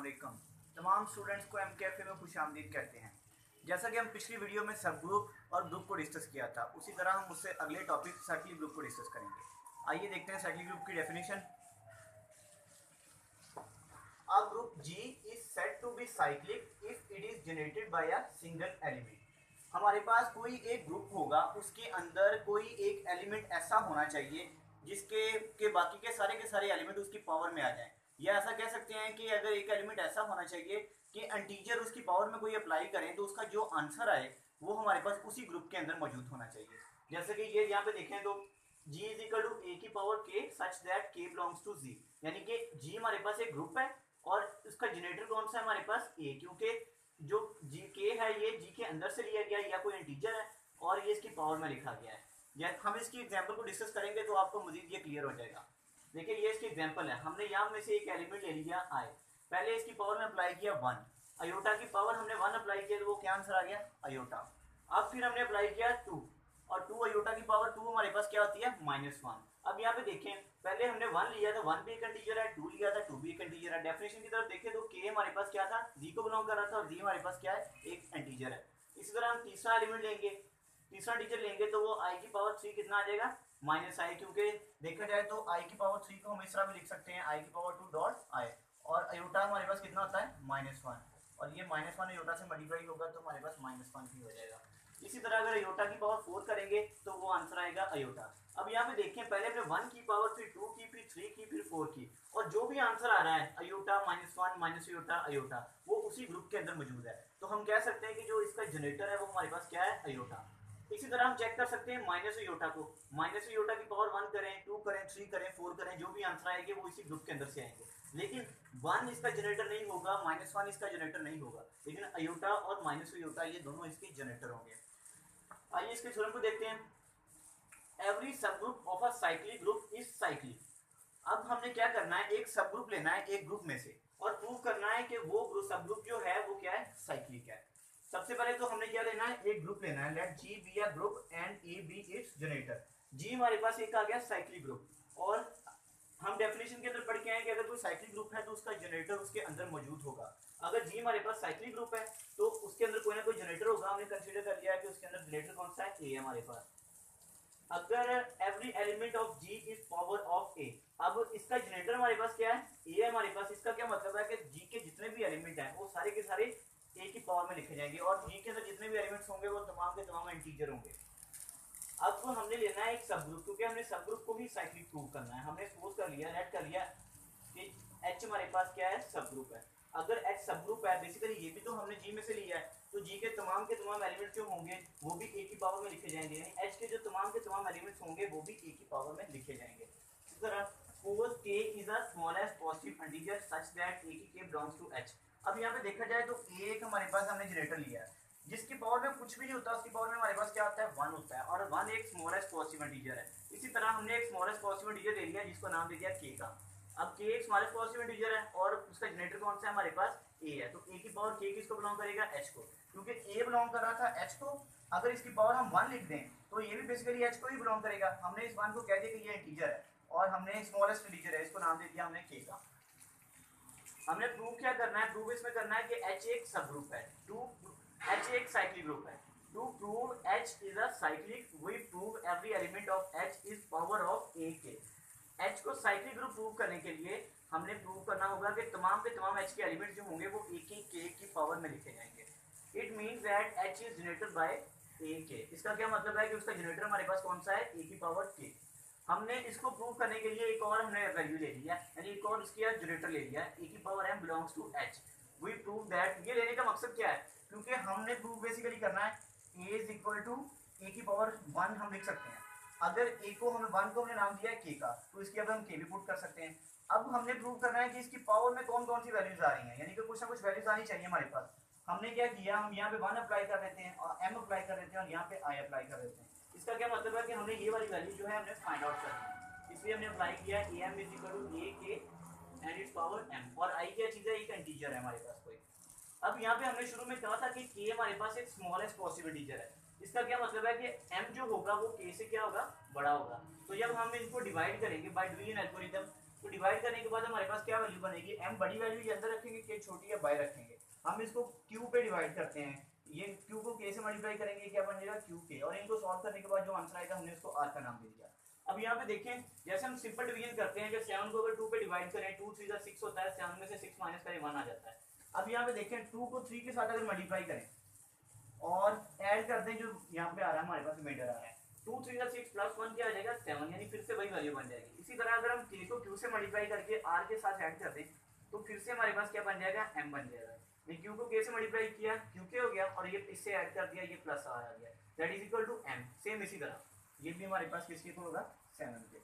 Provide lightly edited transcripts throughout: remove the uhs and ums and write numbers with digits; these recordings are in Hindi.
वालेकुम। तमाम स्टूडेंट्स को एमकेएफए में खुशामदीद कहते हैं। जैसा कि हम पिछली वीडियो में सब ग्रुप और ग्रुप को डिस्कस किया था, उसी तरह हम उससे अगले टॉपिक साइक्लिक ग्रुप को डिस्कस करेंगे। आइए देखते हैं साइक्लिक ग्रुप की definition. A group G is said to be cyclic if it is generated by a single element। हमारे पास कोई एक ग्रुप होगा, उसके अंदर कोई एक एलिमेंट ऐसा होना चाहिए जिसके बाकी के सारे एलिमेंट उसकी पावर में आ जाएं। या ऐसा कह सकते हैं कि अगर एक एलिमेंट ऐसा होना चाहिए कि इंटीजर उसकी पावर में कोई अप्लाई करें तो उसका जो आंसर आए वो हमारे पास उसी ग्रुप के अंदर मौजूद होना चाहिए। जैसे कि ये यहाँ पे देखें तो G is equal to a की power k such that k belongs to Z, यानी कि G हमारे पास एक ग्रुप है और उसका जनरेटर कौन सा है हमारे पास a, क्योंकि जो जी के है ये जी के अंदर से लिया गया या कोई इंटीजर है और ये इसकी पावर में लिखा गया है। या हम इसकी एग्जांपल को डिस्कस करेंगे तो आपको मजीद ये क्लियर हो जाएगा। देखिए ये इसकी एग्जांपल है, हमने यहाँ में से एक एलिमेंट ले लिया i, पहले इसकी पावर में अप्लाई किया 1, अयोटा की पावर हमने 1 अप्लाई किया तो वो क्या आंसर आ गया अयोटा। अब फिर हमने अप्लाई किया 2 और 2 अयोटा की पावर 2 हमारे पास क्या होती है -1। अब यहाँ पे देखें पहले हमने 1 लिया था, 1 भी एक इंटीजर है, 2 लिया था, 2 भी एक इंटीजर है। डेफिनेशन की तरफ देखें तो k हमारे पास क्या था z को बिलोंग कर रहा था और z हमारे पास क्या है एक इंटीजर है। इसी तरह हम तीसरा एलिमेंट लेंगे, तीसरा इंटीजर लेंगे तो वो i की पावर 3 कितना आ जाएगा -i, क्योंकि देखा जाए तो i की पावर 3 को हम इस तरह भी लिख सकते हैं i की पावर 2 डॉट i, और अयोटा हमारे पास कितना होता है -1, और ये -1 अयोटा से मल्टीप्लाई होगा तो हमारे पास -1 भी हो जाएगा। इसी तरह अगर अयोटा की पावर 4 करेंगे तो वो आंसर आएगा अयोटा। अब यहाँ पे देखें पहले हमने 1 की पावर फिर 2 की फिर 3 की फिर 4 की, और जो भी आंसर आ रहा है अयोटा -1 माइनस अयोटा अयोटा वो उसी ग्रुप के अंदर मौजूद है। तो हम कह सकते हैं कि जो इसका जनरेटर है वो हमारे पास क्या है अयोटा। इसी तरह हम चेक कर सकते हैं माइनस अयोटा को, माइनस अयोटा की पावर 1 करें 2 करें 3 करें 4 करें, जो भी आंसर आएंगे वो इसी ग्रुप के अंदर से आएंगे। लेकिन 1 इसका जनरेटर नहीं होगा, -1 इसका जनरेटर नहीं होगा, लेकिन अयोटा और माइनस अयोटा ये दोनों इसके जनरेटर होंगे। आइए इसके थ्योरम को देखते हैं। एवरी सब group of a cyclic group is cyclic. अब हमने क्या करना है, एक सब ग्रुप लेना है एक ग्रुप में से और प्रूव करना है कि वो ग्रुप सब ग्रुप जो है वो क्या है साइक्लिक है। सबसे पहले तो हमने क्या लेना है, एक ग्रुप लेना है, let G be a group and a be its generator. G हमारे पास एक आ गया साइक्लिक ग्रुप, और हम डेफिनेशन के अंदर पढ़ के आए कि अगर कोई साइक्लिक ग्रुप है तो उसका जनरेटर उसके अंदर मौजूद होगा। अगर जी हमारे पास साइक्लिक ग्रुप है तो उसके अंदर कोई ना कोई जनरेटर होगा। हमने कंसीडर कर लिया है कि उसके अंदर जनरेटर कौन सा है ए हमारे पास। अगर every element of G is power of a, अब इसका जनरेटर हमारे पास क्या है ए है हमारे पास। इसका क्या मतलब है कि जी के जितने भी एलिमेंट हैं वो सारे के सारे ए की पावर में लिखे जाएंगे, और जी के अंदर जितने भी एलिमेंट्स होंगे वो तमाम के तमाम इंटीजर होंगे। अब हमने लेना है एक सब ग्रुप, क्योंकि हमने सब ग्रुप को ही साइक्लिक प्रूव करना है। हमने सपोज कर लिया लेट कर लिया कि एच हमारे पास क्या है सब ग्रुप है। अगर एच सब ग्रुप है, बेसिकली ये भी तो हमने जी में से लिया है, तो जी के तमाम एलिमेंट्स जो होंगे वो भी ए की पावर में लिखे जाएंगे, यानी एच के जो तमाम एलिमेंट्स होंगे वो भी ए की पावर में लिखे जाएंगे। इस तरह suppose k is a smallest positive integer such that a की k बिलोंग्स टू h। अब यहाँ पे देखा जाए तो a एक हमारे पास हमने जनरेटर लिया है जिसकी पावर में कुछ भी नहीं होता, उसकी पावर में हमारे पास क्या आता है 1 होता है, और 1 एक स्मॉलेस्ट पॉजिटिव इंटीजर है। इसी तरह हमने एक स्मॉलेस्ट पॉजिटिव इंटीजर ले लिया जिसको नाम दे दिया k का। अब k एक स्मॉलेस्ट पॉजिटिव इंटीजर है और उसका जनरेटर कौन सा है हमारे पास a है, तो a की पावर k किसको बिलोंग करेगा h को, क्योंकि a बिलोंग कर रहा था h को। अगर इसकी पावर हम 1 लिख दें तो ये भी बेसिकली h को ही बिलोंग करेगा। हमने इस 1 को कह दिया कि ये इंटीजर है और हमने स्मॉलेस्ट इंटीजर है, इसको नाम दे दिया हमने k का। हमने प्रूव क्या करना है, प्रूव इसमें करना है कि h एक सब ग्रुप है, H एक साइक्लिक ग्रुप है। To prove H is a cyclic we prove every element of H is power of A के। H को साइक्लिक ग्रुप प्रूव करने के लिए हमने प्रूव करना होगा कि तमाम के तमाम H के एलिमेंट जो होंगे वो A की K की पावर में लिखे जाएंगे। It means that H is generated by A के। इसका क्या मतलब है कि उसका जनरेटर हमारे पास कौन सा है A की पावर K। हमने इसको प्रूव करने के लिए एक और हमने वैल्यू ले लिया, यानी एक और इसकी जनरेटर ले लिया, ए की power m belongs to h। We prove that, ये लेने का मकसद क्या है, क्योंकि हमने प्रूव बेसिकली करना है a is equal to a की पावर 1 हम लिख सकते हैं। अगर a को हमें 1 को हमने नाम दिया है k का, तो इसके अब हम k भी पुट कर सकते हैं। अब हमने प्रूव करना है कि इसकी पावर में कौन कौन सी वैल्यूज आ रही हैं, यानी कि कुछ ना कुछ वैल्यूज आनी चाहिए हमारे पास। हमने क्या किया, हम यहाँ पे 1 अप्लाई कर देते हैं और m अप्लाई कर देते हैं और यहाँ पे i अप्लाई कर देते हैं। इसका क्या मतलब है कि हमने ये वाली वैल्यू जो है हमने फाइंड आउट करनी है, इसलिए हमने अप्लाई किया am is equal to a k and it's power m, और i क्या चीज़ है, एक इंटीजर है हमारे पास कोई। अब यहाँ पे हमने शुरू में कहा था कि k हमारे पास एक स्मॉलेस्ट पॉसिबल इंटीजर है। इसका क्या मतलब है कि m जो होगा वो k से क्या होगा बड़ा होगा। तो जब हम इनको डिवाइड करेंगे बाय डूइंग एल्गोरिथम, तो डिवाइड करने के बाद हमारे पास क्या वैल्यू बनेगी, m बड़ी वैल्यू ये अंदर रखेंगे, k छोटी या बाय रखेंगे। हम इसको q पे डिवाइड करते हैं, ये q को k से मल्टीप्लाई करेंगे, क्या बन जाएगा qk, और इनको सॉल्व करने के बाद जो आंसर आएगा हमने इसको r का नाम दे दिया। अब यहाँ पे देखें, जैसे हम सिंपल डिवीजन करते हैं कि 7 को अगर 2 पे डिवाइड करें, 2 3 जा 6 होता है, 7 में से 6 माइनस करें 1 आ जाता है। अब यहाँ पे देखें 2 को 3 के साथ अगर मल्टीप्लाई करें और ऐड कर दें, जो यहाँ पे आ रहा है हमारे पास रिमाइंडर आ रहा है 2 3 जा 6 प्लस 1 क्या आ जाएगा 7, यानी फिर से वही वैल्यू बन जाएगी। इसी तरह अगर हम k को q से मल्टीप्लाई करके r के साथ ऐड कर दें तो फिर से हमारे पास क्या बन जाएगा, m बन जाएगा। ये q को k से मल्टीप्लाई किया, qk हो गया, और ये इससे ऐड कर दिया, ये प्लस r आ गया, that is equal to m। Same इसी तरह ये भी हमारे पास किसके इक्वल होगा, 7 के।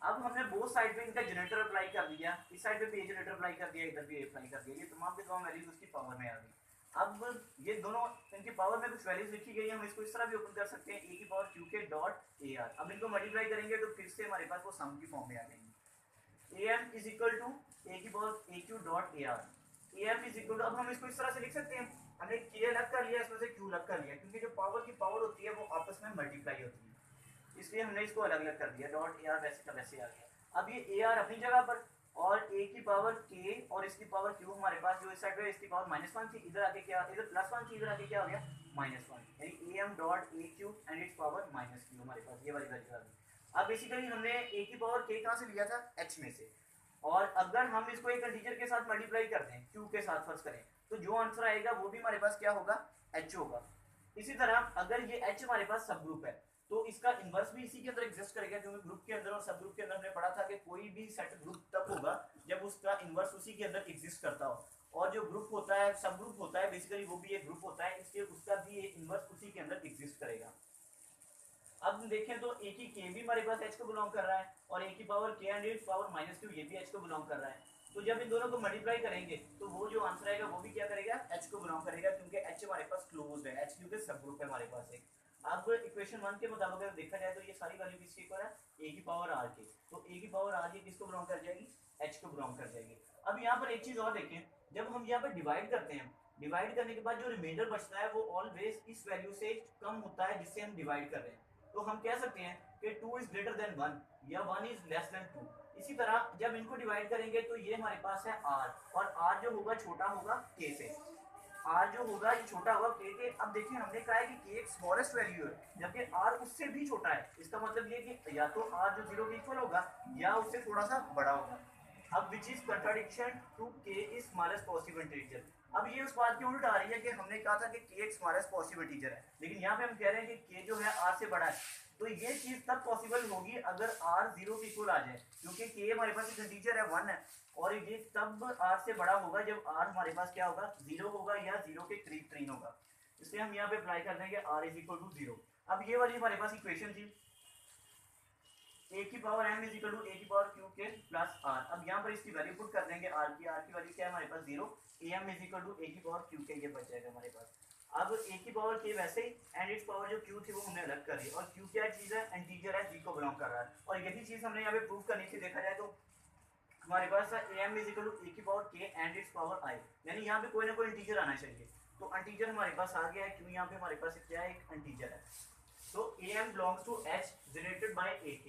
अब हमने बोथ साइड पे इनका जनरेटर अप्लाई कर दिया, इस साइड पे भी जनरेटर अप्लाई कर दिया, इधर भी अप्लाई कर दिया, ये तमाम के तमाम वैल्यूज उसकी पावर में आ गई। अब ये दोनों इनकी पावर में कुछ वैल्यूज लिखी गई है, हम इसको इस तरह भी ओपन कर सकते हैं, a की पावर q के डॉट ar। अब इनको मल्टीप्लाई करेंगे तो फिर से हमारे पास वो सम की फॉर्म में आ जाएंगे, am is equal to a की power aq dot ar, am is equal to, अब हम इसको इस तरह से लिख सकते हैं, हमने k अलग कर लिया, इसमें से q अलग कर लिया, क्योंकि जो पावर की पावर होती है वो आपस में मल्टीप्लाई होती है, इसलिए हमने इसको अलग अलग कर दिया, डॉट ar वैसे का वैसे आ गया। अब ये ar अपनी जगह पर, और a की पावर k और इसकी पावर q हमारे पास जो इस साइड पे इसकी पावर -1 थी, इधर आके क्या, इधर +1 थी, इधर आके क्या हो गया -1, यानी am dot aq and it's power -q हमारे पास ये वाली वैल्यू आ गई। अब बेसिकली हमने a की पावर k कहाँ से लिया था, h में से, और अगर हम इसको एक इंटीजर के साथ मल्टीप्लाई करते हैं q के साथ फर्ज करें, तो जो आंसर आएगा वो भी हमारे पास क्या होगा, h होगा। इसी तरह अगर ये h हमारे पास सब ग्रुप है तो इसका इनवर्स भी इसी के अंदर एग्जिस्ट करेगा, क्योंकि ग्रुप के अंदर और सब ग्रुप के अंदर हमने पढ़ा था कि कोई भी सेट ग्रुप तब होगा जब उसका इनवर्स उसी के अंदर एग्जिस्ट करता हो, और जो ग्रुप होता है सब ग्रुप होता है बेसिकली वो भी एक ग्रुप होता है, इसलिए उसका भी एक इनवर्स उसी के अंदर एग्जिस्ट करेगा। अब देखें तो a की k भी हमारे पास h को बिलोंग कर रहा है, और a की power k and it's power -q ये भी h को बिलोंग कर रहा है, तो जब इन दोनों को मल्टीप्लाई करेंगे तो वो जो आंसर आएगा वो भी क्या करेगा, h को बिलोंग करेगा, क्योंकि h हमारे पास क्लोज्ड है, h क्योंकि सब ग्रुप है हमारे पास एक। अब इक्वेशन 1 के मुताबिक अगर देखा जाए तो ये सारी वैल्यू किसकी इक्वल है, a की पावर r के, तो a की पावर r ये किसको बिलोंग कर जाएगी, h को बिलोंग कर जाएगी। अब यहाँ पर एक चीज और देखें, जब हम यहाँ पर डिवाइड करते हैं, डिवाइड करने के बाद जो रिमाइंडर बचता है वो ऑलवेज इस वैल्यू से कम होता है जिससे हम डिवाइड कर रहे हैं, तो हम कह सकते हैं कि 2 इज ग्रेटर देन 1 या 1 इज लेस देन 2। इसी तरह जब इनको डिवाइड करेंगे तो ये हमारे पास है r, और r जो होगा छोटा होगा k से, r जो होगा ये छोटा होगा k के। अब देखिए हमने कहा है कि k एक स्मॉलेस्ट वैल्यू है, जबकि r उससे भी छोटा है, इसका मतलब ये कि या तो r जो 0 के इक्वल होगा या उससे थोड़ा सा बड़ा होगा। अब which is contradiction to k is smallest possible integer. अब ये उस बात की उल्ट आ रही है कि हमने कहा था कि k एक स्मॉलेस्ट पॉसिबल इंटीजर है, लेकिन यहाँ पे हम कह रहे हैं कि k जो है r से बड़ा है, तो ये चीज तब पॉसिबल होगी अगर r 0 के इक्वल आ जाए, क्योंकि k हमारे पास एक इंटीजर है 1 है, और ये तब r से बड़ा होगा जब r हमारे पास क्या होगा 0 होगा या 0 के करीब तरीन होगा, इसलिए हम यहाँ पे अप्लाई कर देंगे r इज इक्वल टू 0। अब ये वाली हमारे पास इक्वेशन थी a की power m is equal to a की पावर q के प्लस r। अब यहाँ पर इसकी वैल्यू पुट कर देंगे r की वैल्यू क्या है हमारे पास 0, am is equal to a की पावर q के, ये बच जाएगा हमारे पास। अब a की पावर k वैसे ही, एंड इट्स पावर जो q थी वो हमने अलग कर दी, और q क्या चीज़ है, इंटीजर है, g को बिलोंग कर रहा है, और यही चीज़ हमने यहाँ पे प्रूव करनी थी। देखा जाए तो हमारे पास am is equal to a की power k and it's power i, यानी यहाँ पे कोई ना कोई इंटीजर आना चाहिए, तो इंटीजर हमारे पास आ गया है, क्यों यहाँ पे हमारे पास क्या है, एक इंटीजर है। तो am belongs to h generated by ak,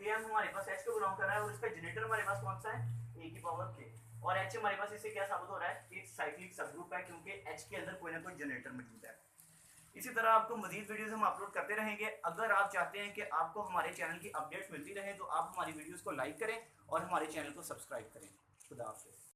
am हमारे पास h को बिलोंग कर रहा है, और इसका जनरेटर हमारे पास कौन सा है, a की पावर k, और h हमारे पास इससे क्या साबित हो रहा है, एक साइक्लिक सबग्रुप है, क्योंकि h के अंदर कोई ना कोई जनरेटर मौजूद है। इसी तरह आपको मजीद वीडियोस हम अपलोड करते रहेंगे। अगर आप चाहते हैं कि आपको हमारे चैनल की अपडेट्स मिलती रहे तो आप हमारी वीडियोस को लाइक करें और हमारे चैनल को सब्सक्राइब करें। खुदा हाफिज़।